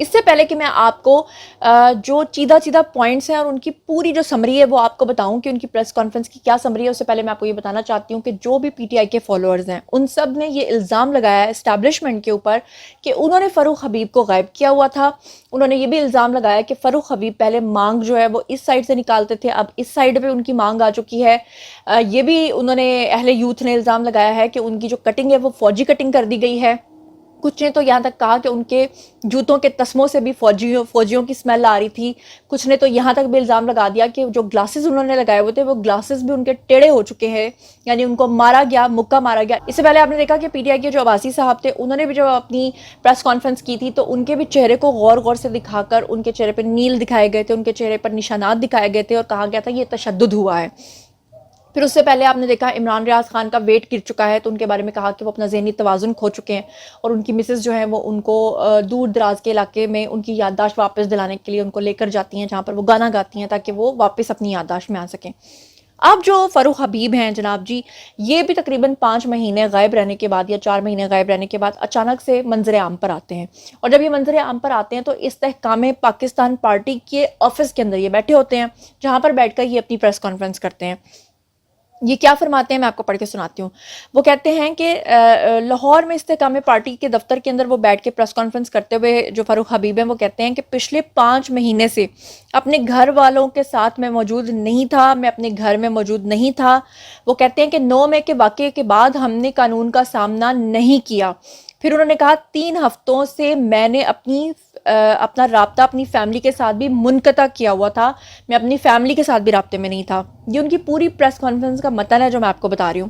اس سے پہلے کہ میں آپ کو جو چیدہ پوائنٹس ہیں اور ان کی پوری جو سمری ہے وہ آپ کو بتاؤں کہ ان کی پریس کانفرنس کی کیا سمری ہے، اس سے پہلے میں آپ کو یہ بتانا چاہتی ہوں کہ جو بھی پی ٹی آئی کے فالوورز ہیں ان سب نے یہ الزام لگایا ہے اسٹیبلشمنٹ کے اوپر کہ انہوں نے فاروق حبیب کو غائب کیا ہوا تھا. انہوں نے یہ بھی الزام لگایا کہ فاروق حبیب پہلے مانگ جو ہے وہ اس سائڈ سے نکالتے تھے، اب اس سائڈ پہ ان کی مانگ آ چکی ہے. یہ بھی انہوں نے اہل یوتھ نے الزام لگایا ہے کہ ان کی جو کٹنگ ہے وہ فوجی کٹنگ کر دی گئی ہے. کچھ نے تو یہاں تک کہا کہ ان کے جوتوں کے تسموں سے بھی فوجیوں کی اسمیل آ رہی تھی. کچھ نے تو یہاں تک بھی الزام لگا دیا کہ جو گلاسز انہوں نے لگائے ہوئے تھے وہ گلاسز بھی ان کے ٹیڑے ہو چکے ہیں، یعنی ان کو مارا گیا، مکہ مارا گیا. اس سے پہلے آپ نے دیکھا کہ پی ٹی آئی کے جو عباسی صاحب تھے انہوں نے بھی جو اپنی پریس کانفرنس کی تھی تو ان کے بھی چہرے کو غور غور سے دکھا کر ان کے چہرے پہ نیل دکھائے گئے تھے، ان کے چہرے پر نشانات دکھائے گئے تھے اور کہا گیا تھا یہ تشدد ہوا ہے. پھر اس سے پہلے آپ نے دیکھا عمران ریاض خان کا ویٹ گر چکا ہے تو ان کے بارے میں کہا کہ وہ اپنا ذہنی توازن کھو چکے ہیں اور ان کی مسز جو ہیں وہ ان کو دور دراز کے علاقے میں ان کی یادداشت واپس دلانے کے لیے ان کو لے کر جاتی ہیں جہاں پر وہ گانا گاتی ہیں تاکہ وہ واپس اپنی یادداشت میں آ سکیں. اب جو فاروق حبیب ہیں جناب جی، یہ بھی تقریباً 5 مہینے غائب رہنے کے بعد یا 4 مہینے غائب رہنے کے بعد اچانک سے منظر عام پر آتے ہیں. اور جب یہ منظر عام پر آتے ہیں تو استحکام پاکستان پارٹی کے آفس کے اندر یہ بیٹھے ہوتے ہیں جہاں پر بیٹھ کر یہ اپنی پریس کانفرنس کرتے ہیں. یہ کیا فرماتے ہیں میں آپ کو پڑھ کے سناتی ہوں. وہ کہتے ہیں کہ لاہور میں استحکام پارٹی کے دفتر کے اندر وہ بیٹھ کے پریس کانفرنس کرتے ہوئے جو فاروق حبیب ہیں وہ کہتے ہیں کہ پچھلے 5 مہینے سے اپنے گھر والوں کے ساتھ میں موجود نہیں تھا، میں اپنے گھر میں موجود نہیں تھا. وہ کہتے ہیں کہ 9 مئی کے واقعے کے بعد ہم نے قانون کا سامنا نہیں کیا. پھر انہوں نے کہا 3 ہفتوں سے میں نے اپنا رابطہ اپنی فیملی کے ساتھ بھی منقطع کیا ہوا تھا، میں اپنی فیملی کے ساتھ بھی رابطے میں نہیں تھا. یہ ان کی پوری پریس کانفرنس کا متن ہے جو میں آپ کو بتا رہی ہوں.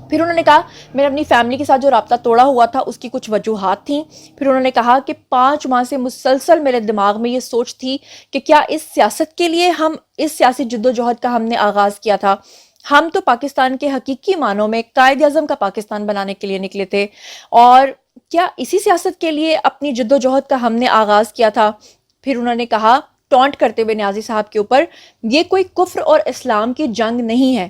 پھر انہوں نے کہا میں نے اپنی فیملی کے ساتھ جو رابطہ توڑا ہوا تھا اس کی کچھ وجوہات تھیں. پھر انہوں نے کہا کہ 5 ماہ سے مسلسل میرے دماغ میں یہ سوچ تھی کہ کیا اس سیاست کے لیے اس سیاسی جدوجہد کا ہم نے آغاز کیا تھا. ہم تو پاکستان کے حقیقی معنوں میں قائد اعظم کا پاکستان بنانے کے لیے نکلے تھے، اور کیا اسی سیاست کے لیے اپنی جدوجہد کا ہم نے آغاز کیا تھا. پھر انہوں نے کہا ٹونٹ کرتے ہوئے نیازی صاحب کے اوپر، یہ کوئی کفر اور اسلام کی جنگ نہیں ہے.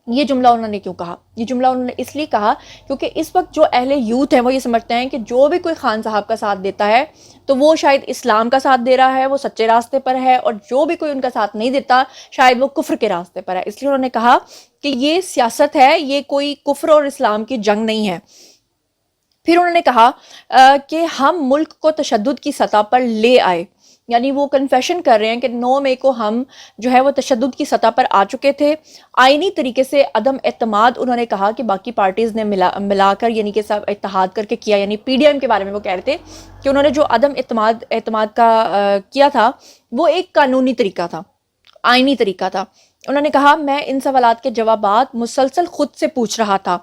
یہ جملہ انہوں نے کیوں کہا؟ یہ جملہ انہوں نے اس لیے کہا کیونکہ اس وقت جو اہل یوتھ ہیں وہ یہ سمجھتے ہیں کہ جو بھی کوئی خان صاحب کا ساتھ دیتا ہے تو وہ شاید اسلام کا ساتھ دے رہا ہے، وہ سچے راستے پر ہے، اور جو بھی کوئی ان کا ساتھ نہیں دیتا شاید وہ کفر کے راستے پر ہے. اس لیے انہوں نے کہا کہ یہ سیاست ہے، یہ کوئی کفر اور اسلام کی جنگ نہیں ہے. پھر انہوں نے کہا کہ ہم ملک کو تشدد کی سطح پر لے آئے، یعنی وہ کنفیشن کر رہے ہیں کہ 9 مئی کو ہم جو ہے وہ تشدد کی سطح پر آ چکے تھے. آئینی طریقے سے عدم اعتماد انہوں نے کہا کہ باقی پارٹیز نے ملا کر یعنی کہ سب اتحاد کر کے کیا، یعنی پی ڈی ایم کے بارے میں وہ کہہ رہے تھے کہ انہوں نے جو عدم اعتماد کا کیا تھا وہ ایک قانونی طریقہ تھا، آئینی طریقہ تھا. انہوں نے کہا میں ان سوالات کے جوابات مسلسل خود سے پوچھ رہا تھا.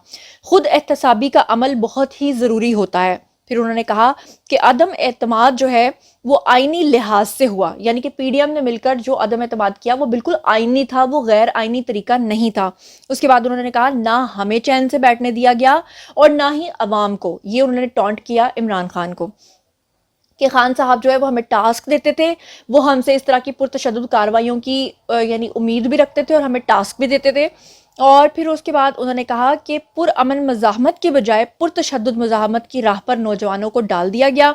خود احتسابی کا عمل بہت ہی ضروری ہوتا ہے. پھر انہوں نے کہا کہ عدم اعتماد جو ہے وہ آئینی لحاظ سے ہوا، یعنی کہ پی ڈی ایم نے مل کر جو عدم اعتماد کیا وہ بالکل آئینی تھا، وہ غیر آئینی طریقہ نہیں تھا. اس کے بعد انہوں نے کہا نہ ہمیں چین سے بیٹھنے دیا گیا اور نہ ہی عوام کو. یہ انہوں نے ٹونٹ کیا عمران خان کو کہ خان صاحب جو ہے وہ ہمیں ٹاسک دیتے تھے، وہ ہم سے اس طرح کی پرتشدد کارروائیوں کی یعنی امید بھی رکھتے تھے اور ہمیں ٹاسک بھی دیتے تھے. اور پھر اس کے بعد انہوں نے کہا کہ پرامن مزاحمت کے بجائے پرتشدد مزاحمت کی راہ پر نوجوانوں کو ڈال دیا گیا.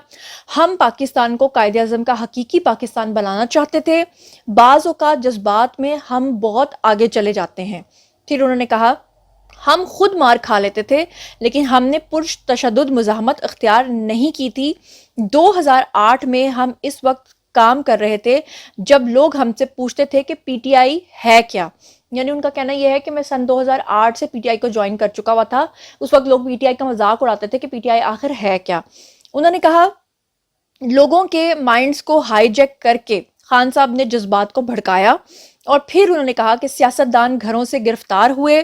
ہم پاکستان کو قائد اعظم کا حقیقی پاکستان بنانا چاہتے تھے، بعض اوقات جذبات میں ہم بہت آگے چلے جاتے ہیں. پھر انہوں نے کہا ہم خود مار کھا لیتے تھے لیکن ہم نے پرتشدد مزاحمت اختیار نہیں کی تھی. 2008 میں ہم اس وقت کام کر رہے تھے جب لوگ ہم سے پوچھتے تھے کہ پی ٹی آئی ہے کیا، یعنی ان کا کہنا یہ ہے کہ میں سن 2008 سے پی ٹی آئی کو جوائن کر چکا ہوا تھا. اس وقت لوگ پی ٹی آئی کا مذاق اڑاتے تھے کہ پی ٹی آئی آخر ہے کیا. انہوں نے کہا لوگوں کے مائنڈز کو ہائی جیک کر کے خان صاحب نے جذبات کو بھڑکایا. اور پھر انہوں نے کہا کہ سیاستدان گھروں سے گرفتار ہوئے،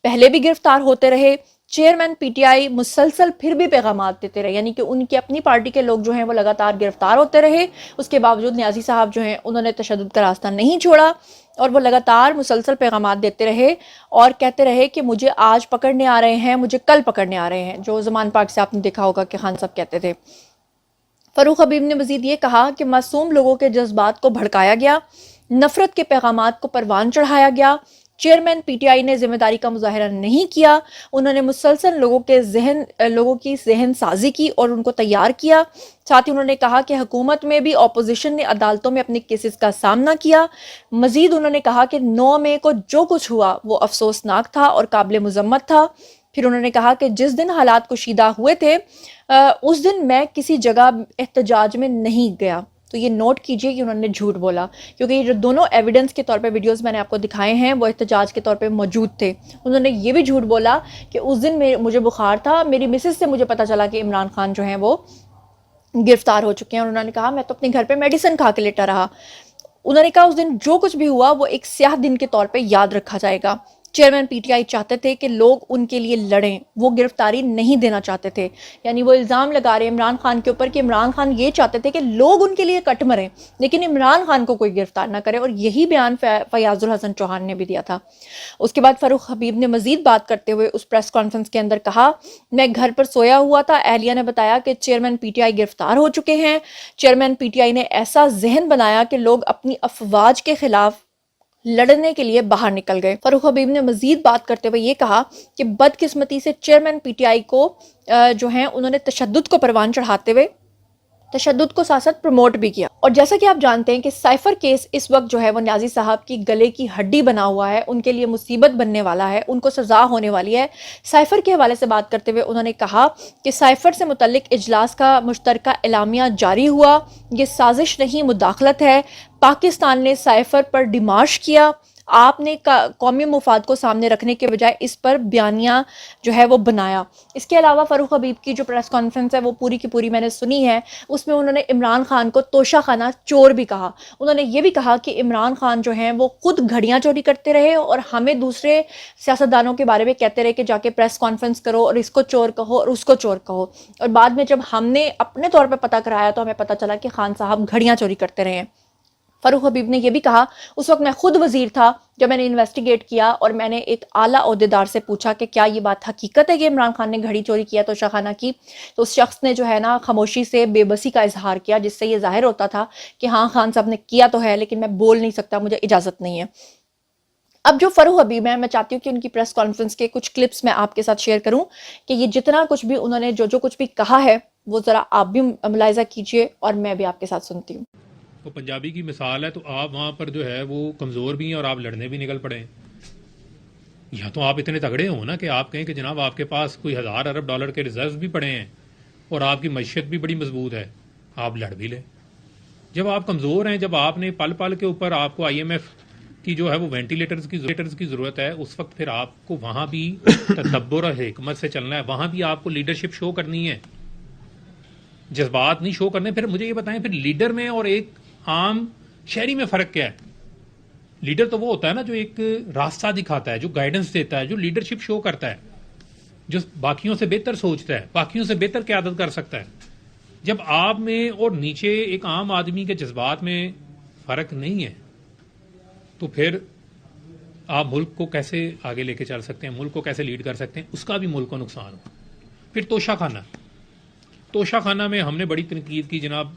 پہلے بھی گرفتار ہوتے رہے، چیئرمین پی ٹی آئی مسلسل پھر بھی پیغامات دیتے رہے، یعنی کہ ان کی اپنی پارٹی کے لوگ جو ہیں وہ لگاتار گرفتار ہوتے رہے. اس کے باوجود نیازی صاحب جو ہیں انہوں نے تشدد کا راستہ نہیں چھوڑا اور وہ لگاتار مسلسل پیغامات دیتے رہے اور کہتے رہے کہ مجھے آج پکڑنے آ رہے ہیں، مجھے کل پکڑنے آ رہے ہیں، جو زمان پاک سے آپ نے دیکھا ہوگا کہ خان صاحب کہتے تھے. فاروق حبیب نے مزید یہ کہا کہ معصوم لوگوں کے جذبات کو بھڑکایا گیا، نفرت کے پیغامات کو پروان چڑھایا گیا، چیئرمین پی ٹی آئی نے ذمہ داری کا مظاہرہ نہیں کیا. انہوں نے مسلسل لوگوں کی ذہن سازی کی اور ان کو تیار کیا. ساتھ ہی انہوں نے کہا کہ حکومت میں بھی اپوزیشن نے عدالتوں میں اپنے کیسز کا سامنا کیا. مزید انہوں نے کہا کہ 9 مئی کو جو کچھ ہوا وہ افسوسناک تھا اور قابل مذمت تھا. پھر انہوں نے کہا کہ جس دن حالات کشیدہ ہوئے تھے اس دن میں کسی جگہ احتجاج میں نہیں گیا. تو یہ نوٹ کیجئے کہ انہوں نے جھوٹ بولا، کیونکہ یہ جو دونوں ایویڈنس کے طور پہ ویڈیوز میں نے آپ کو دکھائے ہیں وہ احتجاج کے طور پہ موجود تھے. انہوں نے یہ بھی جھوٹ بولا کہ اس دن مجھے بخار تھا، میری مسز سے مجھے پتا چلا کہ عمران خان جو ہیں وہ گرفتار ہو چکے ہیں، اور انہوں نے کہا میں تو اپنے گھر پہ میڈیسن کھا کے لیٹا رہا. انہوں نے کہا اس دن جو کچھ بھی ہوا وہ ایک سیاہ دن کے طور پہ یاد رکھا جائے گا. چیئرمین پی ٹی آئی چاہتے تھے کہ لوگ ان کے لیے لڑیں، وہ گرفتاری نہیں دینا چاہتے تھے. یعنی وہ الزام لگا رہے عمران خان کے اوپر کہ عمران خان یہ چاہتے تھے کہ لوگ ان کے لیے کٹ مریں لیکن عمران خان کو کوئی گرفتار نہ کرے، اور یہی بیان فیاض الحسن چوہان نے بھی دیا تھا. اس کے بعد فاروق حبیب نے مزید بات کرتے ہوئے اس پریس کانفرنس کے اندر کہا میں گھر پر سویا ہوا تھا، اہلیہ نے بتایا کہ چیئرمین پی ٹی آئی گرفتار ہو چکے ہیں. چیئرمین پی ٹی آئی نے ایسا ذہن بنایا کہ لوگ اپنی افواج کے خلاف لڑنے کے لیے باہر نکل گئے. فاروق حبیب نے مزید بات کرتے ہوئے یہ کہا کہ بدقسمتی سے چیئرمین پی ٹی آئی کو جو ہیں انہوں نے تشدد کو پروان چڑھاتے ہوئے تشدد کو ساتھ ساتھ پروموٹ بھی کیا. اور جیسا کہ آپ جانتے ہیں کہ سائفر کیس اس وقت جو ہے وہ نیازی صاحب کی گلے کی ہڈی بنا ہوا ہے، ان کے لیے مصیبت بننے والا ہے، ان کو سزا ہونے والی ہے. سائفر کے حوالے سے بات کرتے ہوئے انہوں نے کہا کہ سائفر سے متعلق اجلاس کا مشترکہ اعلامیہ جاری ہوا، یہ سازش نہیں مداخلت ہے. پاکستان نے سائفر پر ڈیمارش کیا، آپ نے قومی مفاد کو سامنے رکھنے کے بجائے اس پر بیانیہ جو ہے وہ بنایا. اس کے علاوہ فاروق حبیب کی جو پریس کانفرنس ہے وہ پوری کی پوری میں نے سنی ہے، اس میں انہوں نے عمران خان کو توشہ خانہ چور بھی کہا. انہوں نے یہ بھی کہا کہ عمران خان جو ہیں وہ خود گھڑیاں چوری کرتے رہے اور ہمیں دوسرے سیاستدانوں کے بارے میں کہتے رہے کہ جا کے پریس کانفرنس کرو اور اس کو چور کہو اور اس کو چور کہو، اور بعد میں جب ہم نے اپنے طور پہ پتہ کرایا تو ہمیں پتہ چلا کہ خان صاحب گھڑیاں چوری کرتے رہے ہیں. فاروق حبیب نے یہ بھی کہا اس وقت میں خود وزیر تھا جب میں نے انویسٹیگیٹ کیا اور میں نے ایک اعلیٰ عہدیدار سے پوچھا کہ کیا یہ بات حقیقت ہے کہ عمران خان نے گھڑی چوری کیا توشہ خانہ کی، تو اس شخص نے جو ہے نا خاموشی سے بے بسی کا اظہار کیا، جس سے یہ ظاہر ہوتا تھا کہ ہاں خان صاحب نے کیا تو ہے لیکن میں بول نہیں سکتا، مجھے اجازت نہیں ہے. اب جو فاروق حبیب ہے میں چاہتی ہوں کہ ان کی پریس کانفرنس کے کچھ کلپس میں آپ کے ساتھ شیئر کروں کہ یہ جتنا کچھ بھی انہوں نے جو کچھ بھی کہا ہے وہ ذرا آپ بھی ملاحظہ کیجئے اور میں بھی آپ کے ساتھ سنتی ہوں. وہ پنجابی کی مثال ہے، تو آپ وہاں پر جو ہے وہ کمزور بھی ہیں اور آپ لڑنے بھی نکل پڑے ہیں. یا تو آپ اتنے تگڑے ہوں نا کہ آپ کہیں کہ جناب آپ کے پاس کوئی 1000 ارب ڈالر کے ریزروز بھی پڑے ہیں اور آپ کی معیشت بھی بڑی مضبوط ہے، آپ لڑ بھی لیں. جب آپ کمزور ہیں، جب آپ نے پل پل کے اوپر آپ کو آئی ایم ایف کی جو ہے وہ وینٹیلیٹرز کی ضرورت ہے، اس وقت پھر آپ کو وہاں بھی تدبر اور حکمت سے چلنا ہے، وہاں بھی آپ کو لیڈرشپ شو کرنی ہے، جذبات نہیں شو کرنے. پھر مجھے یہ بتائیں پھر لیڈر میں اور ایک عام شہری میں فرق کیا ہے؟ لیڈر تو وہ ہوتا ہے نا جو ایک راستہ دکھاتا ہے، جو گائیڈنس دیتا ہے، جو لیڈرشپ شو کرتا ہے، جو باقیوں سے بہتر سوچتا ہے، باقیوں سے بہتر قیادت کر سکتا ہے. جب آپ میں اور نیچے ایک عام آدمی کے جذبات میں فرق نہیں ہے تو پھر آپ ملک کو کیسے آگے لے کے چل سکتے ہیں، ملک کو کیسے لیڈ کر سکتے ہیں؟ اس کا بھی ملک کو نقصان ہو. پھر توشہ خانہ میں ہم نے بڑی تنقید کی جناب،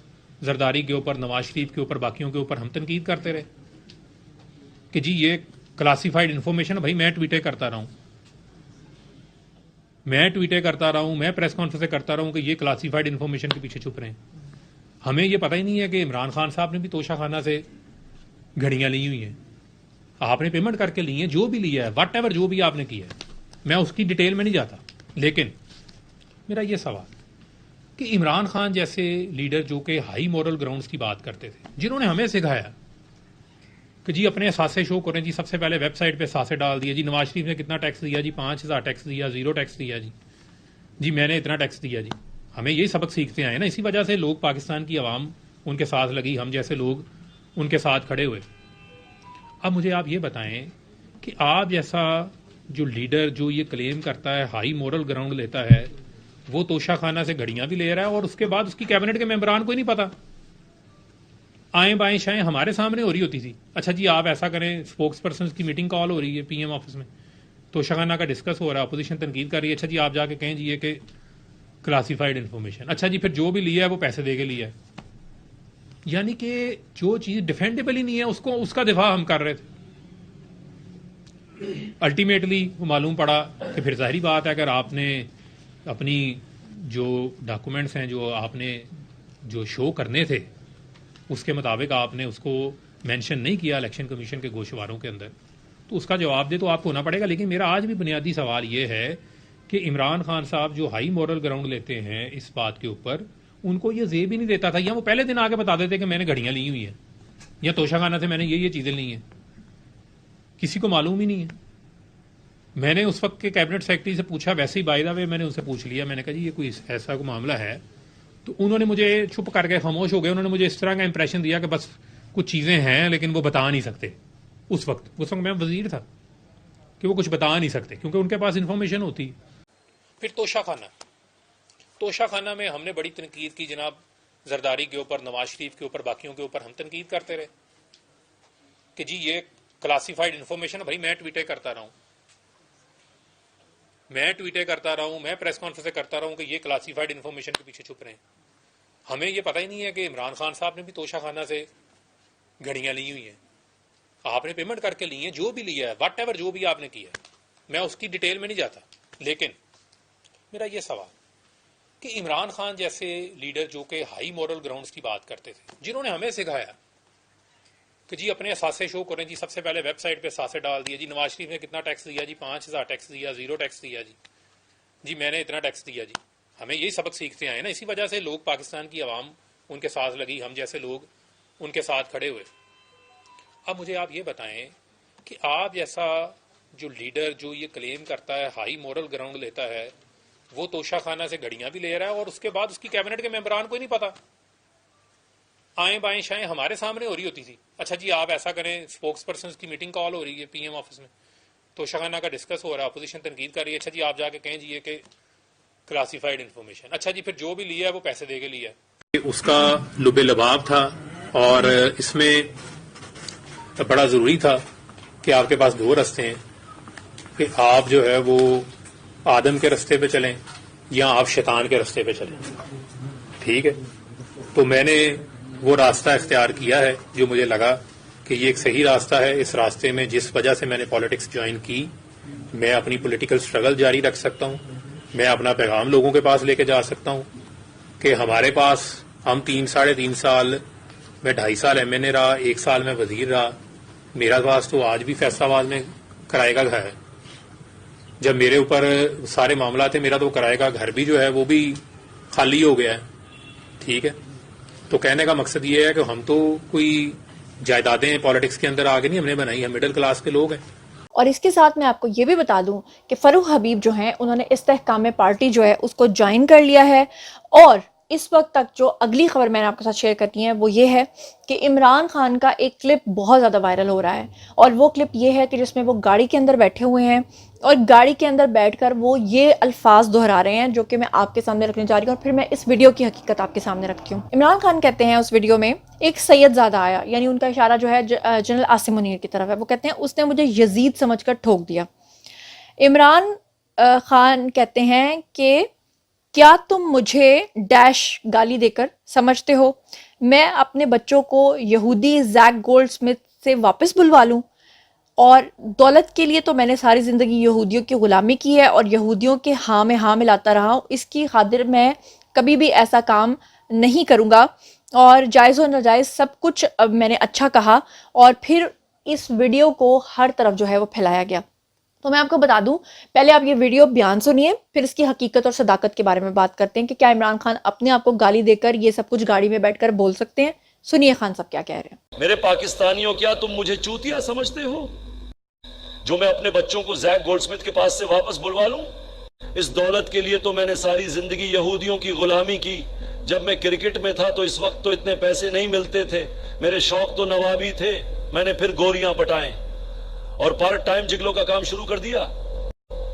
زرداری کے اوپر، نواز شریف کے اوپر، باقیوں کے اوپر ہم تنقید کرتے رہے کہ جی یہ کلاسیفائڈ انفارمیشن. بھائی میں ٹویٹیں کرتا رہا ہوں، میں پریس کانفرنس کرتا رہا ہوں کہ یہ کلاسیفائڈ انفارمیشن کے پیچھے چھپ رہے ہیں. ہمیں یہ پتہ ہی نہیں ہے کہ عمران خان صاحب نے بھی توشہ خانہ سے گھڑیاں لی ہوئی ہیں، آپ نے پیمنٹ کر کے لی ہیں، جو بھی لیا ہے واٹ ایور جو بھی آپ نے کیا ہے، میں اس کی ڈیٹیل میں نہیں جاتا. لیکن میرا یہ سوال کہ عمران خان جیسے لیڈر جو کہ ہائی مورل گراؤنڈز کی بات کرتے تھے، جنہوں نے ہمیں سکھایا کہ جی اپنے اثاثے شو کریں، جی سب سے پہلے ویب سائٹ پہ اثاثے ڈال دیا، جی نواز شریف نے کتنا ٹیکس دیا، جی 5000 ٹیکس دیا، 0 ٹیکس دیا، جی میں نے اتنا ٹیکس دیا. جی ہمیں یہی سبق سیکھتے آئے نا، اسی وجہ سے لوگ پاکستان کی عوام ان کے ساتھ لگی، ہم جیسے لوگ ان کے ساتھ کھڑے ہوئے. اب مجھے آپ یہ بتائیں کہ آپ جیسا جو لیڈر جو یہ کلیم کرتا ہے ہائی مورل گراؤنڈ لیتا ہے، وہ توشہ خانہ سے گھڑیاں بھی لے رہا ہے اور اس کے بعد اس کی کیبنٹ کے ممبران کو ہی نہیں پتا، آئیں بائیں شائیں ہمارے سامنے ہو رہی ہوتی تھی. اچھا جی آپ ایسا کریں، اسپوکس پرسنز کی میٹنگ کال ہو رہی ہے پی ایم آفس میں، توشہ خانہ کا ڈسکس ہو رہا ہے، اپوزیشن تنقید کر رہی ہے، اچھا جی آپ جا کے کہیں جی یہ کہ کلاسیفائڈ انفارمیشن، اچھا جی پھر جو بھی لیا ہے وہ پیسے دے کے لیا ہے. یعنی کہ جو چیز ڈیفینڈیبل ہی نہیں ہے اس کا دفاع ہم کر رہے تھے. الٹیمیٹلی وہ معلوم پڑا کہ پھر ظاہری بات ہے اگر آپ نے اپنی جو ڈاکومنٹس ہیں جو آپ نے جو شو کرنے تھے اس کے مطابق آپ نے اس کو مینشن نہیں کیا الیکشن کمیشن کے گوشواروں کے اندر تو اس کا جواب دے تو آپ کو ہونا پڑے گا. لیکن میرا آج بھی بنیادی سوال یہ ہے کہ عمران خان صاحب جو ہائی مورل گراؤنڈ لیتے ہیں اس بات کے اوپر ان کو یہ زیب ہی نہیں دیتا تھا یا وہ پہلے دن آ کے بتا دیتے کہ میں نے گھڑیاں لی ہوئی ہیں یا توشہ خانہ سے میں نے یہ چیزیں لی ہیں. کسی کو معلوم ہی نہیں ہے. میں نے اس وقت کے کیبنٹ سیکرٹری سے پوچھا ویسے ہی بائی دا وے میں نے ان سے پوچھ لیا. میں نے کہا جی یہ کوئی ایسا کوئی معاملہ ہے تو انہوں نے مجھے چھپ کر کے خاموش ہو گئے. انہوں نے مجھے اس طرح کا امپریشن دیا کہ بس کچھ چیزیں ہیں لیکن وہ بتا نہیں سکتے. اس وقت میں وزیر تھا کہ وہ کچھ بتا نہیں سکتے کیونکہ ان کے پاس انفارمیشن ہوتی. پھر توشہ خانہ میں ہم نے بڑی تنقید کی جناب زرداری کے اوپر, نواز شریف کے اوپر, باقیوں کے اوپر ہم تنقید کرتے رہے کہ جی یہ کلاسیفائڈ انفارمیشن ہے. بھائی میں ٹویٹیں کرتا رہا ہوں, میں پریس کانفرنس کرتا رہا ہوں کہ یہ کلاسیفائڈ انفارمیشن کے پیچھے چھپ رہے ہیں. ہمیں یہ پتہ ہی نہیں ہے کہ عمران خان صاحب نے بھی توشہ خانہ سے گھڑیاں لی ہوئی ہیں. آپ نے پیمنٹ کر کے لی ہیں, جو بھی لیا ہے واٹ ایور جو بھی آپ نے کیا ہے, میں اس کی ڈیٹیل میں نہیں جاتا. لیکن میرا یہ سوال کہ عمران خان جیسے لیڈر جو کہ ہائی مورل گراؤنڈز کی بات کرتے تھے, جنہوں نے ہمیں سکھایا کہ جی اپنے اثاثے شو کریں, جی سب سے پہلے ویب سائٹ پہ اثاثے ڈال دیا, جی نواز شریف نے کتنا ٹیکس دیا, جی 5000 ٹیکس دیا, 0 ٹیکس دیا, جی میں نے اتنا ٹیکس دیا. جی ہمیں یہی سبق سیکھتے آئے نا, اسی وجہ سے لوگ پاکستان کی عوام ان کے ساتھ لگی, ہم جیسے لوگ ان کے ساتھ کھڑے ہوئے. اب مجھے آپ یہ بتائیں کہ آپ جیسا جو لیڈر جو یہ کلیم کرتا ہے ہائی مورل گراؤنڈ لیتا ہے, وہ توشہ خانہ سے گھڑیاں بھی لے رہا ہے اور اس کے بعد اس کی کیبنٹ کے ممبران کو ہی نہیں پتا. آئیں بائیں شائیں ہمارے سامنے ہو رہی ہوتی تھی. اچھا جی آپ ایسا کریں, اسپوکس پرسنز کی میٹنگ کال ہو رہی ہے پی ایم آفس میں, توشہ خانہ کا ڈسکس ہو رہا ہے, اپوزیشن تنقید کر رہی ہے. اچھا جی آپ جا کے کہیں جی کہ کلاسیفائڈ انفارمیشن. اچھا جی پھر جو بھی لیا ہے وہ پیسے دے کے لیا ہے. اس کا لب لباب تھا اور اس میں بڑا ضروری تھا کہ آپ کے پاس دو رستے ہیں کہ آپ جو ہے وہ آدم کے رستے پہ چلیں یا آپ شیطان کے رستے پہ چلیں. ٹھیک ہے, تو میں نے وہ راستہ اختیار کیا ہے جو مجھے لگا کہ یہ ایک صحیح راستہ ہے. اس راستے میں جس وجہ سے میں نے پالیٹکس جوائن کی, میں اپنی پولیٹیکل سٹرگل جاری رکھ سکتا ہوں, میں اپنا پیغام لوگوں کے پاس لے کے جا سکتا ہوں کہ ہمارے پاس ہم 3-3.5 سال, میں 2.5 سال ایم این اے رہا, 1 سال میں وزیر رہا. میرا پاس تو آج بھی فیصلہ آباد میں کرائے کا گھر ہے. جب میرے اوپر سارے معاملات تھے, میرا تو کرائے کا گھر بھی جو ہے وہ بھی خالی ہو گیا ہے. ٹھیک ہے, تو کہنے کا مقصد یہ ہے کہ ہم تو کوئی جائیدادیں پالیٹکس کے اندر آگے نہیں ہم نے بنائی, ہم مڈل کلاس کے لوگ ہیں. اور اس کے ساتھ میں آپ کو یہ بھی بتا دوں کہ فروخ حبیب جو ہیں انہوں نے استحکام پارٹی جو ہے اس کو جوائن کر لیا ہے. اور اس وقت تک جو اگلی خبر میں نے آپ کے ساتھ شیئر کرتی ہے وہ یہ ہے کہ عمران خان کا ایک کلپ بہت زیادہ وائرل ہو رہا ہے, اور وہ کلپ یہ ہے کہ جس میں وہ گاڑی کے اندر بیٹھے ہوئے ہیں اور گاڑی کے اندر بیٹھ کر وہ یہ الفاظ دہرا رہے ہیں جو کہ میں آپ کے سامنے رکھنے جا رہی ہوں, اور پھر میں اس ویڈیو کی حقیقت آپ کے سامنے رکھتی ہوں. عمران خان کہتے ہیں اس ویڈیو میں ایک سید زادہ آیا, یعنی ان کا اشارہ جو ہے جنرل عاصم منیر کی طرف ہے. وہ کہتے ہیں اس نے مجھے یزید سمجھ کر ٹھوک دیا. عمران خان کہتے ہیں کہ کیا تم مجھے ڈیش گالی دے کر سمجھتے ہو میں اپنے بچوں کو یہودی زیک گولڈ سمتھ سے واپس بلوا لوں؟ اور دولت کے لیے تو میں نے ساری زندگی یہودیوں کی غلامی کی ہے اور یہودیوں کے ہاں میں ہاں ملاتا رہا ہوں, اس کی خاطر میں کبھی بھی ایسا کام نہیں کروں گا. اور جائز و ناجائز سب کچھ میں نے اچھا کہا, اور پھر اس ویڈیو کو ہر طرف جو ہے وہ پھیلایا گیا. تو میں آپ کو بتا دوں, پہلے آپ یہ ویڈیو بیان سنیے, پھر اس کی حقیقت اور صداقت کے بارے میں بات کرتے ہیں کہ کیا عمران خان اپنے آپ کو گالی دے کر یہ سب کچھ گاڑی میں بیٹھ کر بول سکتے ہیں. سنیے خان صاحب کیا کہہ رہے ہیں. میرے پاکستانیوں, کیا تم مجھے چوتیا سمجھتے ہو جو میں اپنے بچوں کو زیک گولڈ سمتھ کے پاس سے واپس بلوا لوں؟ اس دولت کے لیے تو میں نے ساری زندگی یہودیوں کی غلامی کی. جب میں کرکٹ میں تھا تو اس وقت تو اتنے پیسے نہیں ملتے تھے, میرے شوق تو نوابی تھے, میں نے پھر گوریاں پٹائیں اور پارٹ ٹائم جگلوں کا کام شروع کر دیا.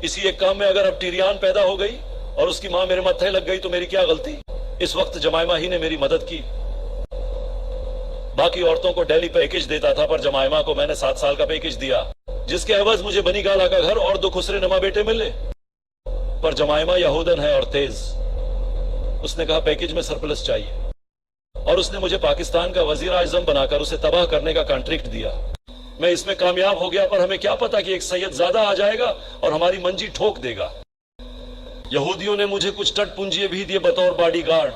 اسی ایک کام میں اگر اب ٹیریان پیدا ہو گئی اور اس کی ماں میرے متھے لگ گئی تو میری کیا غلطی؟ اس وقت جمائمہ ہی نے میری مدد کی. باقی عورتوں کو ڈیلی پیکج دیتا تھا, پر جمائمہ کو میں نے 7 سال کا پیکج دیا, جس کے عوض مجھے بنی گالا کا گھر اور 2 خسرے نما بیٹے ملے. پر جمائمہ یہودن ہے اور تیز, اس نے کہا پیکج میں سرپلس چاہیے, اور اس نے مجھے پاکستان کا وزیر اعظم بنا کر اسے تباہ کرنے کا کانٹریکٹ دیا. میں اس میں کامیاب ہو گیا، پر ہمیں کیا پتا کہ ایک سید زیادہ آ جائے گا اور ہماری منجی ٹھوک دے گا۔ یہودیوں نے مجھے کچھ ٹٹ پونجیے بھی دیے بطور باڈی گارڈ،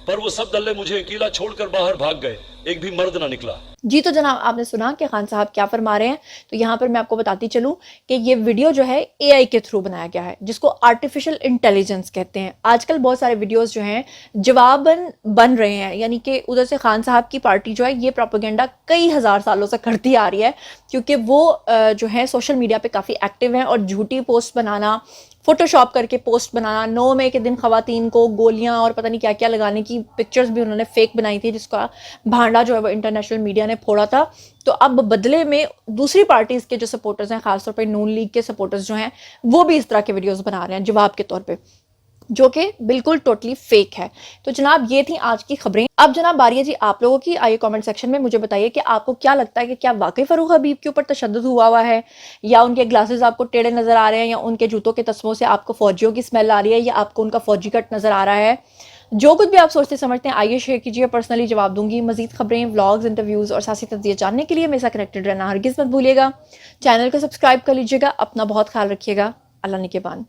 پر وہ سب دلے مجھے اکیلا چھوڑ کر باہر بھاگ گئے، ایک بھی مرد نہ نکلا۔ جی تو جناب آپ نے سنا کہ خان صاحب کیا فرما رہے ہیں، تو یہاں پر میں آپ کو بتاتی چلوں کہ یہ ویڈیو جو ہے اے آئی کے تھرو بنایا گیا ہے، جس کو آرٹیفیشل انٹیلیجنس کہتے ہیں۔ آج کل بہت سارے ویڈیوز جو ہیں جواباً بن رہے ہیں، یعنی کہ ادھر سے خان صاحب کی پارٹی جو ہے یہ پروپیگنڈا کئی ہزار سالوں سے کرتی آ رہی ہے، کیونکہ وہ جو ہے سوشل میڈیا پہ کافی ایکٹیو ہیں، اور جھوٹی پوسٹ بنانا، فوٹو شاپ کر کے پوسٹ بنانا، 9 مئی کے دن خواتین کو گولیاں اور پتہ نہیں کیا کیا لگانے کی پکچرز بھی انہوں نے فیک بنائی تھی، جس کا بھانڈا جو ہے وہ انٹرنیشنل میڈیا نے پھوڑا تھا۔ تو اب بدلے میں دوسری پارٹیز کے جو سپورٹرز ہیں، خاص طور پہ نون لیگ کے سپورٹرز جو ہیں، وہ بھی اس طرح کے ویڈیوز بنا رہے ہیں جواب کے طور پہ، جو کہ بالکل ٹوٹلی فیک ہے۔ تو جناب یہ تھیں آج کی خبریں۔ اب جناب باری ہے جی آپ لوگوں کی، آئیے کامنٹ سیکشن میں مجھے بتائیے کہ آپ کو کیا لگتا ہے کہ کیا واقعی فاروق حبیب کے اوپر تشدد ہوا ہے، یا ان کے گلاسز آپ کو ٹیڑھے نظر آ رہے ہیں، یا ان کے جوتوں کے تسموں سے آپ کو فوجیوں کی اسمیل آ رہی ہے، یا آپ کو ان کا فوجی کٹ نظر آ رہا ہے۔ جو کچھ بھی آپ سوچتے سمجھتے ہیں آئیے شیئر کیجیے، پرسنلی جواب دوں گی۔ مزید خبریں، ولاگز، انٹرویوز اور سیاسی تجزیے جاننے کے لیے میرے ساتھ کنیکٹڈ رہنا ہرگز مت بھولیے گا۔ چینل کو سبسکرائب کر لیجیے گا۔ اپنا بہت خیال رکھیے گا۔ اللہ نگہبان۔